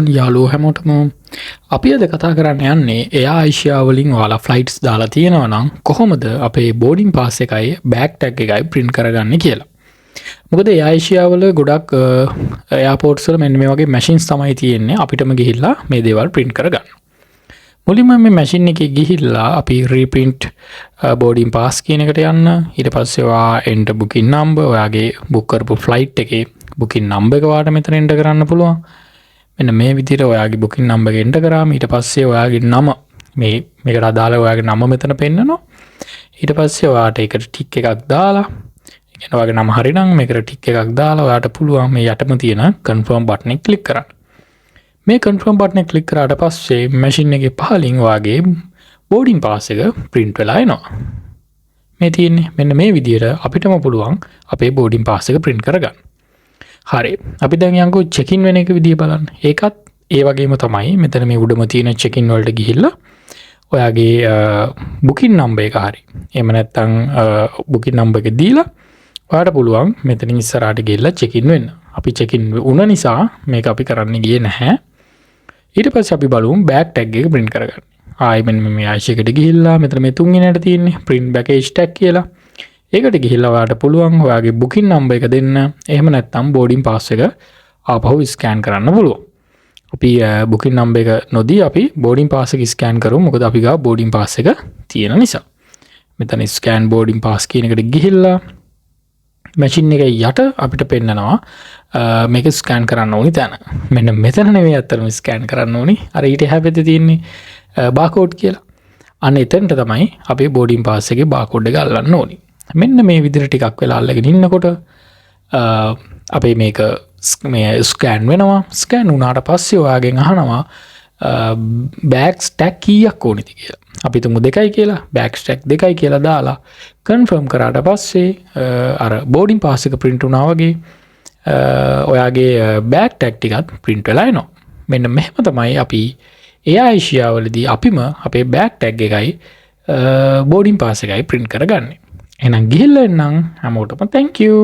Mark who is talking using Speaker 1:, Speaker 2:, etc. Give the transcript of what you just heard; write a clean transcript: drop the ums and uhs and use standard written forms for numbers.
Speaker 1: ආයුබෝවන් යාළුවෝ හැමෝටම. අපි අද කතා කරන්න යන්නේ එයා ආසියා වලින් ඔයාලා ෆ්ලයිට්ස් දාලා තියෙනවා නම් කොහොමද අපේ බෝඩින් පාස් එකයි බෑග් ටැග් එකයි print කරගන්නේ කියලා. මොකද එයා ආසියා වල ගොඩක් එයාපෝර්ට්ස් වල මෙන්න මේ වගේ මැෂින්ස් තමයි තියෙන්නේ අපිටම ගිහිල්ලා මේ දේවල් print කරගන්න. මුලින්ම මේ මැෂින් එකේ ගිහිල්ලා අපි reprint boarding pass කියන එකට යන්න. ඊට පස්සේ ඔයා enter booking number ඔයාගේ book කරපු flight එකේ booking number එක ඔයාලට මෙතන enter කරන්න පුළුවන්. මෙන්න මේ විදිහට ඔයාගේ booking number එක enter කරාම ඊට පස්සේ ඔයාගේ නම මේකට අදාළ ඔයාගේ නම මෙතන පෙන්නනවා. ඊට පස්සේ ඔයාට ඒකට ටික් එකක් දාලා ඒ කියන්නේ ඔයාගේ නම හරිනම් මේකට ටික් එකක් දාලා ඔයාට පුළුවන් මේ යටම තියෙන confirm button එක click කරන්න. මේ confirm button එක click කරාට පස්සේ machine එකේ පහලින් ඔයාගේ boarding pass එක print වෙලා එනවා. මේ තියෙන්නේ මෙන්න මේ විදිහට අපිටම පුළුවන් අපේ boarding pass එක print කරගන්න. හරි. අපි දැන් යන්කෝ check in වෙන එක විදිය බලන්න. ඒකත් ඒ වගේම තමයි මෙතන මේ උඩම තියෙන check in වලට ගිහිල්ලා ඔයාගේ booking number එක හරි. එහෙම නැත්නම් booking number එක දීලා ඔයාට පුළුවන් මෙතනින් ඉස්සරහට ගිහිල්ලා check in වෙන්න. අපි check in වුණ නිසා මේක අපි කරන්න ගියේ නැහැ. ඊට පස්සේ අපි බලමු bag tag එක print කරගන්න. ආයි මෙන්න මේ ආයිෂයකට ගිහිල්ලා මෙතන මේ තුන්වෙනියට තියෙන්නේ print baggage tag කියලා. ඒකට ගිහිල්ලා ඔයාලට පුළුවන් ඔයාගේ booking number එක දෙන්න. එහෙම නැත්නම් boarding pass එක ආපහු scan කරන්න පුළුවන්. අපි booking number එක නොදී අපි boarding pass එක scan කරමු. මොකද අපි ගාව boarding pass එක තියෙන නිසා. මෙතන scan boarding pass කියන එකට ගිහිල්ලා machine එක යට අපිට පෙන්නනවා මේක scan කරන්න ඕනි තැන. මෙන්න මෙතන නෙවෙයි අත්‍තරම scan කරන්න ඕනි. අර ඊට එහා පැත්තේ තියෙන්නේ barcode කියලා. අන්න එතනට තමයි අපේ boarding pass එකේ barcode එක අල්ලන්න ඕනි. මෙන්න මේ විදිහට ටිකක් වෙලා අල්ලගෙන ඉන්නකොට අපේ මේක මේ ස්කෑන් වෙනවා. ස්කෑන් වුණාට පස්සේ ඔයාගෙන් අහනවා බෑග්ස් ටැග් කීයක් ඕනේද කියලා. අපි තුමු 2යි කියලා. බෑග්ස් ටැග් 2යි කියලා දාලා කන්ෆර්ම් කරාට පස්සේ අර බෝඩින් පාස් එක print වුණා වගේ ඔයාගේ බෑග් ටැග් ටිකත් print වෙලා එනවා. මෙන්න මෙහෙම තමයි අපි එයා ආසියාවලදී අපිම අපේ බෑග් ටැග් එකයි බෝඩින් පාස් එකයි print කරගන්නේ. එහෙනම් ගිහිල්ලා එන්නම් හැමෝටම thank you.